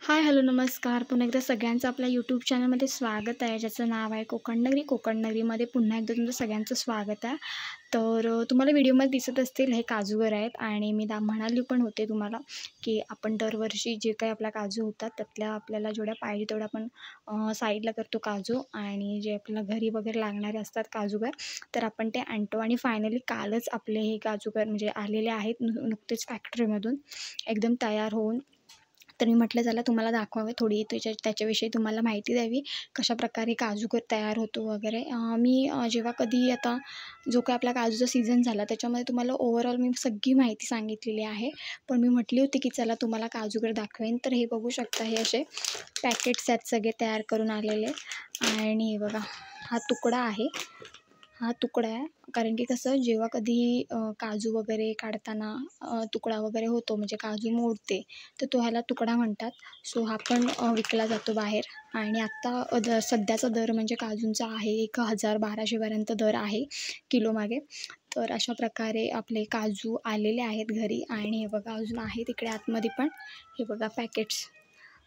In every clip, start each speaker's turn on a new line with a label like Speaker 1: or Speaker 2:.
Speaker 1: हाय, hello, नमस्कार. पुन्हा एकदा सगळ्यांचं आपल्या यूट्यूब चॅनलमध्ये स्वागत आहे, ज्याचं नाव आहे कोकण नगरी. कोकण नगरीमध्ये पुन्हा एकदा तुमचं सगळ्यांचं स्वागत आहे. तर तुम्हाला व्हिडिओमध्ये दिसत असतील हे काजूगर आहेत आणि मी म्हणाली पण होते तुम्हाला की आपण दरवर्षी जे काही आपला काजू होतात त्यातल्या आपल्याला जेवढ्या पाहिजे तेवढ्या आपण साईडला करतो काजू, आणि जे आपल्याला घरी वगैरे लागणारे असतात काजूगर तर आपण ते आणतो. आणि फायनली कालच आपले हे काजूगर म्हणजे आलेले आहेत नुकतेच फॅक्टरीमधून एकदम तयार होऊन. तर मी म्हटलं चला तुम्हाला दाखवावे, थोडी त्याच्याविषयी तुम्हाला माहिती द्यावी, कशाप्रकारे काजूगर तयार होतो वगैरे. जेव्हा कधी आता जो काही आपला काजूचा सीझन झाला त्याच्यामध्ये तुम्हाला ओव्हरऑल मी सगळी माहिती सांगितलेली आहे. पण मी म्हटली होती की चला तुम्हाला काजूगर दाखवेन. तर हे बघू शकता, हे असे पॅकेट्स आहेत सगळे तयार करून आलेले. आणि हे बघा, हा तुकडा आहे, हा तुकडा आहे. कारण की कसं जेव्हा कधी काजू वगैरे काढताना तुकडा वगैरे होतो म्हणजे काजू मोडते, तर तो ह्याला तुकडा म्हणतात. सो हा पण विकला जातो बाहेर. आणि आत्ता सध्याचा दर म्हणजे काजूंचा आहे 1000-1200पर्यंत दर आहे किलोमागे. तर अशा प्रकारे आपले काजू आलेले आहेत घरी. आणि हे बघा अजून आहे तिकडे आतमध्ये पण, हे बघा पॅकेट्स.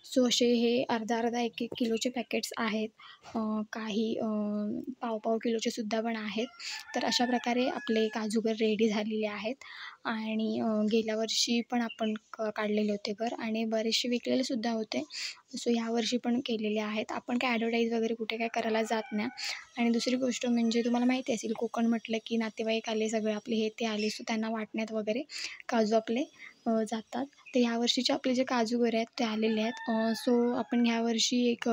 Speaker 1: सो असे हे अर्धा-अर्धा, 1-1 किलोचे पॅकेट्स आहेत. काही पाव-पाव किलोचे सुद्धा पण आहेत. तर अशा प्रकारे आपले काजूगर रेडी झालेले आहेत. आणि गेल्या वर्षी पण आपण काढलेले होते घर, आणि बरेचसे विकलेले सुद्धा होते. सो ह्यावर्षी पण केलेले आहेत. आपण काय ॲडव्हर्टाईज वगैरे कुठे काय करायला जात नाही. आणि दुसरी गोष्ट म्हणजे तुम्हाला माहिती असेल कोकण म्हटलं की नातेवाईक आले, सगळे आपले हे ते आले, सो त्यांना वाटण्यात वगैरे काजू आपले जातात. तर ह्यावर्षीचे आपले जे काजूगर आहेत ते आलेले आहेत. सो आपण ह्यावर्षी एक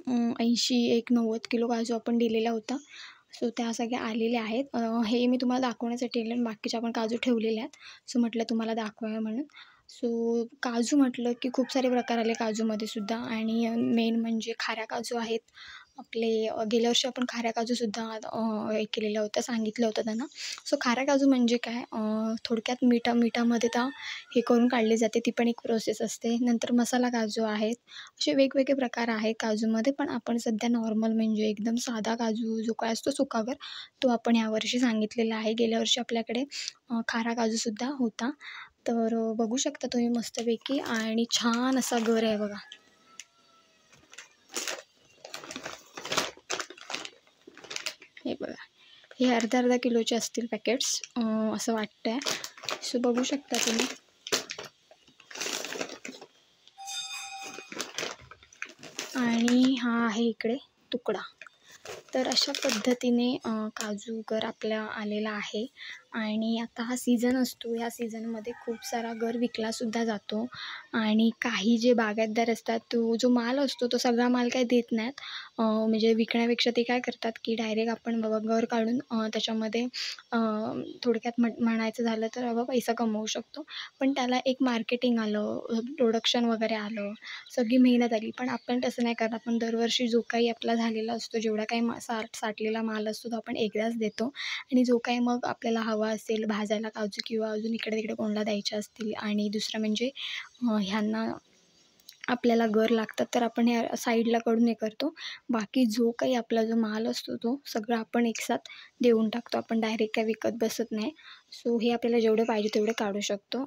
Speaker 1: 80-90 किलो काजू आपण दिलेला होता. सो त्या सगळ्या आलेल्या आहेत. हे मी तुम्हाला दाखवण्यासाठी आले आणि बाकीचे आपण काजू ठेवलेले आहेत. सो म्हटलं तुम्हाला दाखवावं म्हणून. सो काजू म्हटलं की खूप सारे प्रकार आले काजूमध्ये सुद्धा. आणि मेन म्हणजे खाऱ्या काजू आहेत आपले. गेल्या वर्षी आपण खाऱ्या काजूसुद्धा हे केलेलं होतं, सांगितलं होतं त्यांना. सो खाऱ्या काजू म्हणजे काय, थोडक्यात मिठामध्ये हे करून काढले जाते, ती पण एक प्रोसेस असते. नंतर मसाला काजू आहेत, असे वेगवेगळे प्रकार आहेत काजूमध्ये. पण आपण सध्या नॉर्मल म्हणजे एकदम साधा काजू जो काय असतो सुकागर, तो आपण यावर्षी सांगितलेला आहे. गेल्या वर्षी आपल्याकडे खारा काजूसुद्धा होता. तर बघू शकता तुम्ही मस्तपैकी, आणि छान असा गर आहे बघा. हे बघा, हे अर्धा किलोचे असतील पॅकेट्स असं वाटतं आहे. सो बघू शकता तुम्ही. आणि हा आहे इकडे तुकडा. तर अशा पद्धतीने काजूगर आपला आलेला आहे. आणि आता हा सीझन असतो, या सीझनमध्ये खूप सारा गर विकलासुद्धा जातो. आणि काही जे बागायतदार असतात, तो जो माल असतो तो सगळा माल काय देत नाहीत. म्हणजे विकण्यापेक्षा ते काय करतात की डायरेक्ट आपण बाबा गर काढून त्याच्यामध्ये थोडक्यात म्हणायचं झालं तर बाबा पैसा कमवू शकतो. पण त्याला एक मार्केटिंग आलं, प्रोडक्शन वगैरे आलं, सगळी मेहनत आली. पण आपण तसं नाही करत. आपण दरवर्षी जो काही आपला झालेला असतो, जेवढा काही साठलेला माल असतो तो आपण एकदाच देतो. आणि जो काही मग आपल्याला हवा असेल भाजायला काजू किंवा अजून इकडे-तिकडे कोणाला द्यायचे असतील, आणि दुसरं म्हणजे ह्यांना आपल्याला गर लागतात तर आपण ह्या साईडला कडून हे करतो. बाकी जो काही आपला जो माल असतो तो सगळा आपण एकसाथ देऊन टाकतो. आपण डायरेक्ट काय विकत बसत नाही. सो हे आपल्याला जेवढे पाहिजे तेवढे काढू शकतो.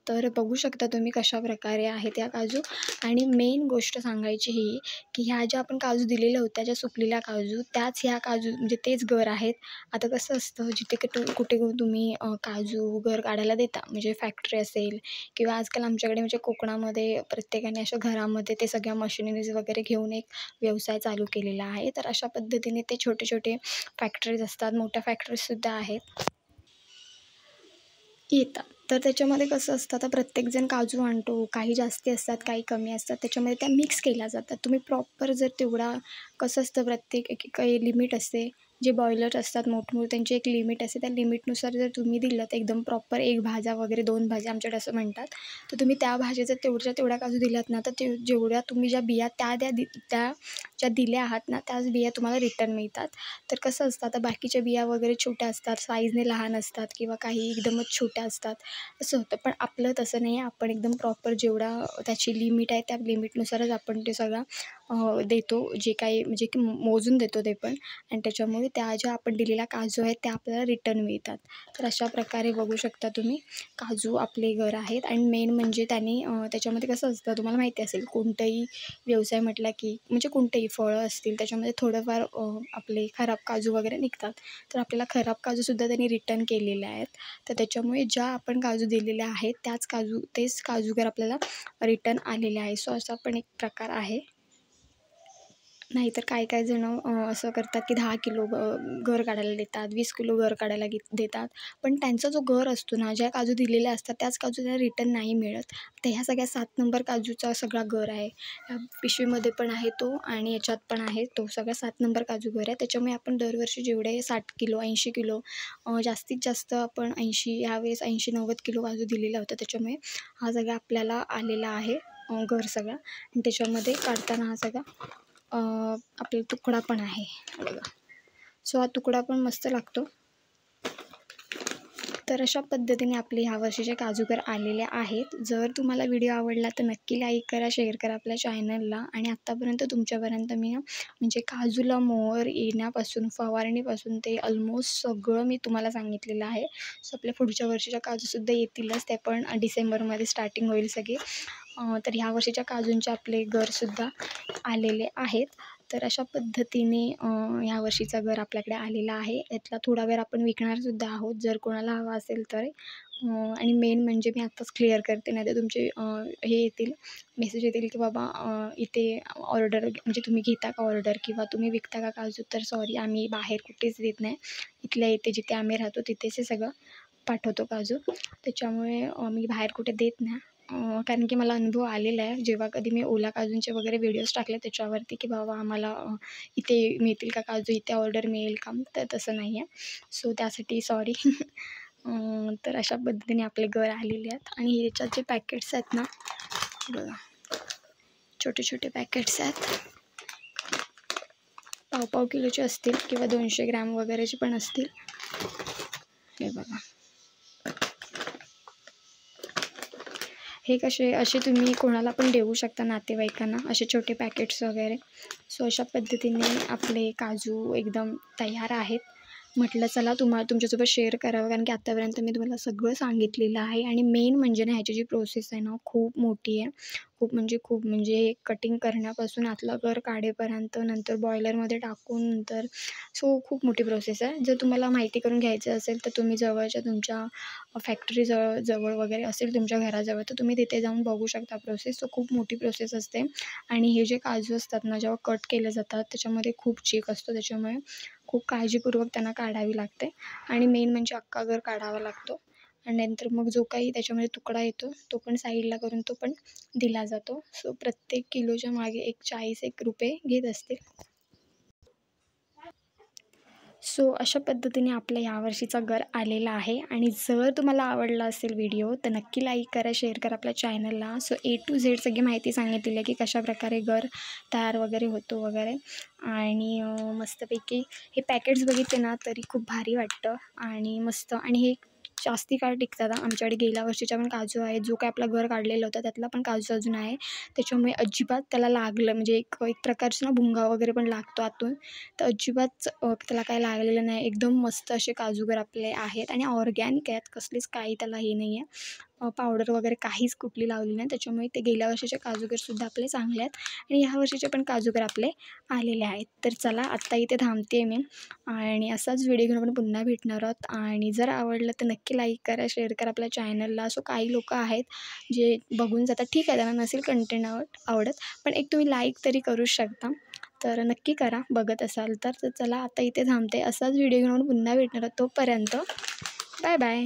Speaker 1: तर बघू शकता तुम्ही कशाप्रकारे आहेत त्या काजू. आणि मेन गोष्ट सांगायची ही की ह्या ज्या आपण काजू दिलेल्या होत्या, ज्या सुकलेल्या काजू, त्याच ह्या काजू म्हणजे तेच गर आहेत. आता कसं असतं, जिथे कुठे तुम्ही काजू गर काढायला देता, म्हणजे फॅक्टरी असेल किंवा आजकाल आमच्याकडे म्हणजे कोकणामध्ये प्रत्येकाने अशा घरामध्ये ते सगळ्या मशिनरीज वगैरे घेऊन एक व्यवसाय चालू केलेला आहे. तर अशा पद्धतीने ते छोटे-छोटे फॅक्टरीज असतात, मोठ्या फॅक्टरीजसुद्धा आहेत, येतात. तर त्याच्यामध्ये कसं असतं, आता प्रत्येकजण काजू आणतो, काही जास्ती असतात, काही कमी असतात, त्याच्यामध्ये त्या मिक्स केल्या जातात. तुम्ही प्रॉपर जर तेवढा, कसं असतं प्रत्येक काही लिमिट असते. जे बॉयलर असतात मोठमोठे, त्यांची एक लिमिट असते. त्या लिमिटनुसार जर तुम्ही दिलं तर एकदम प्रॉपर 1 भाज्या वगैरे 2 भाज्या आमच्याकडे असं म्हणतात. तर तुम्ही त्या भाज्या जर तेवढ्या काजू दिल्यात ना, तर ते जेवढ्या तुम्ही ज्या बिया त्या ज्या दिल्या आहात ना, त्याच बिया तुम्हाला रिटर्न मिळतात. तर कसं असतं, आता बाकीच्या बिया वगैरे छोट्या असतात, साईजने लहान असतात किंवा काही एकदमच छोट्या असतात, असं होतं. पण आपलं तसं नाही आहे. आपण एकदम प्रॉपर जेवढा त्याची लिमिट आहे त्या लिमिटनुसारच आपण ते सगळं देतो, जे काही म्हणजे की मोजून देतो ते पण. आणि त्याच्यामुळे त्याच्यामुळे त्या ज्या आपण दिलेल्या काजू आहेत त्या आपल्याला रिटर्न मिळतात. तर अशा प्रकारे बघू शकता तुम्ही काजू आपले घर आहेत. आणि मेन म्हणजे त्यांनी त्याच्यामध्ये कसं असतं तुम्हाला माहिती असेल, कोणताही व्यवसाय म्हटला की म्हणजे कोणतेही फळं असतील त्याच्यामध्ये थोडंफार आपले खराब काजू वगैरे निघतात. तर आपल्याला खराब काजूसुद्धा त्यांनी रिटर्न केलेले आहेत. तर त्याच्यामुळे ज्या आपण काजू दिलेल्या आहेत तेच काजूगर आपल्याला रिटर्न आलेले आहे. सो असा पण एक प्रकार आहे. नाहीतर काही जणं असं करतात की 10 किलो घर काढायला देतात, 20 किलो घर काढायला देतात. पण त्यांचा जो घर असतो ना, ज्या काजू दिलेल्या असतात त्याच काजू त्यांना रिटर्न नाही मिळत. तर ह्या सगळ्या 7 नंबर काजूचा सगळा घर आहे. या पिशवीमध्ये पण आहे तो आणि याच्यात पण आहे तो सगळा 7 नंबर काजू घर आहे. त्याच्यामुळे आपण दरवर्षी जेवढे 60 किलो 80 किलो जास्तीत जास्त आपण 80 यावेळेस 80-90 किलो काजू दिलेला होता. त्याच्यामुळे हा सगळा आपल्याला आलेला आहे घर सगळा. आणि त्याच्यामध्ये काढताना हा सगळा आपला तुकडा पण आहे बघा. सो हा तुकडा पण मस्त लागतो. तर अशा पद्धतीने आपले ह्या वर्षीचे काजूगर आलेले आहेत. जर तुम्हाला व्हिडिओ आवडला तर नक्की लाईक करा, शेअर करा आपल्या चॅनलला. आणि आत्तापर्यंत तुमच्यापर्यंत मी म्हणजे काजूला मोहर येण्यापासून फवारणीपासून ते ऑलमोस्ट सगळं मी तुम्हाला सांगितलेलं आहे. सो आपल्या पुढच्या वर्षीच्या काजूसुद्धा येतीलच, ते पण डिसेंबरमध्ये स्टार्टिंग होईल सगळी. तर ह्या वर्षीच्या काजूंचे आपले घरसुद्धा आलेले आहेत. तर अशा पद्धतीने ह्या वर्षीचा घर आपल्याकडे आलेला आहे. यातला थोडा वेळ आपण विकणारसुद्धा आहोत जर कोणाला हवा असेल तर. आणि मेन म्हणजे मी आत्ताच क्लिअर करते, नाही तर तुमचे हे येतील मेसेज येतील की बाबा इथे ऑर्डर म्हणजे तुम्ही घेता का ऑर्डर किंवा तुम्ही विकता का काजू. तर सॉरी, आम्ही बाहेर कुठेच देत नाही. इथल्या इथे जिथे आम्ही राहतो तिथेच हे सगळं पाठवतो काजू. त्याच्यामुळे मी बाहेर कुठे देत नाही. कारण की मला अनुभव आलेला आहे जेव्हा कधी मी ओला काजूंचे वगैरे व्हिडिओज टाकले त्याच्यावरती की बाबा आम्हाला इथे मिळतील का काजू, इथे ऑर्डर मिळेल का. तर तसं नाही आहे. सो त्यासाठी सॉरी. तर अशा पद्धतीने आपले घर आलेले आहेत. आणि ह्याच्यात जे पॅकेट्स आहेत ना बघा, छोटे छोटे पॅकेट्स आहेत. पाव किलोचे असतील किंवा 200 ग्रॅम वगैरेचे पण असतील. हे बघा, हे असे तुम्ही कोणाला पण देऊ शकता, नातेवाईकांना, असे छोटे पॅकेट्स वगैरे. सो अशा पद्धतीने आपले काजू एकदम तयार आहेत. म्हटलं चला तुमच्यासोबत शेअर करावं, कारण की आत्तापर्यंत मी तुम्हाला सगळं सांगितलेलं आहे. आणि मेन म्हणजे ना ह्याची जी प्रोसेस आहे ना खूप मोठी आहे. खूप म्हणजे कटिंग करण्यापासून आतलं घर काढेपर्यंत, नंतर बॉयलरमध्ये टाकून नंतर. सो खूप मोठी प्रोसेस आहे. जर तुम्हाला माहिती करून घ्यायचं असेल तर तुम्ही जवळच्या तुमच्या जवळ वगैरे असेल तुमच्या घराजवळ तर तुम्ही तिथे जाऊन बघू शकता प्रोसेस. सो खूप मोठी प्रोसेस असते. आणि हे जे काजू असतात ना जेव्हा कट केले जातात त्याच्यामध्ये खूप चीक असतो. त्याच्यामुळे खूप काळजीपूर्वक त्यांना काढावी लागते. आणि मेन म्हणजे अख्खा घर काढावा लागतो. आणि नंतर मग जो काही त्याच्यामध्ये तुकडा येतो तो पण साईडला करून तो पण दिला जातो. सो प्रत्येक किलोच्या मागे 40 रुपये घेत असतील. सो अशा पद्धतीने आपल्या यावर्षीचा घर आलेला आहे. आणि जर तुम्हाला आवडला असेल व्हिडिओ तर नक्की लाईक करा, शेअर करा आपल्या चॅनलला. सो A to Z सगळी माहिती सांगितलेली आहे की कशाप्रकारे घर तयार वगैरे होतो वगैरे. आणि मस्तपैकी हे पॅकेट्स बघितले ना तरी खूप भारी वाटतं आणि मस्त. आणि हे जास्ती काळ टिकतात. आमच्याकडे गेल्या वर्षीच्या पण काजू आहे, जो काय आपलं घर काढलेलं होतं त्यातला पण काजू अजून आहे. त्याच्यामुळे अजिबात त्याला लागलं म्हणजे एक प्रकारचं ना भुंगा वगैरे पण लागतो आतून, तर अजिबात त्याला काही लागलेलं नाही. एकदम मस्त असे काजूगर आपले आहेत आणि ऑर्गॅनिक आहेत. कसलीच काही त्याला हे नाही आहे, पावडर वगैरे काहीच कुठली लावली नाही. त्याच्यामुळे ते गेल्या वर्षीचे काजूगरसुद्धा आपले चांगले आहेत. आणि ह्या वर्षीचे पण काजूगर आपले आलेले आहेत. तर चला आत्ता इथे थांबते मी आणि असाच व्हिडिओ घेऊन आपण पुन्हा भेटणार आहोत. आणि जर आवडलं तर नक्की लाईक करा, शेअर करा आपल्या चॅनलला. सो काही लोकं आहेत जे बघून जातात, ठीक आहे त्यांना नसेल कंटेंट आवडत पण एक तुम्ही लाईक तरी करूच शकता. तर नक्की करा बघत असाल तर. चला आता इथे थांबते. असाच व्हिडिओ घेऊन पुन्हा भेटणार आहोत. तोपर्यंत बाय बाय.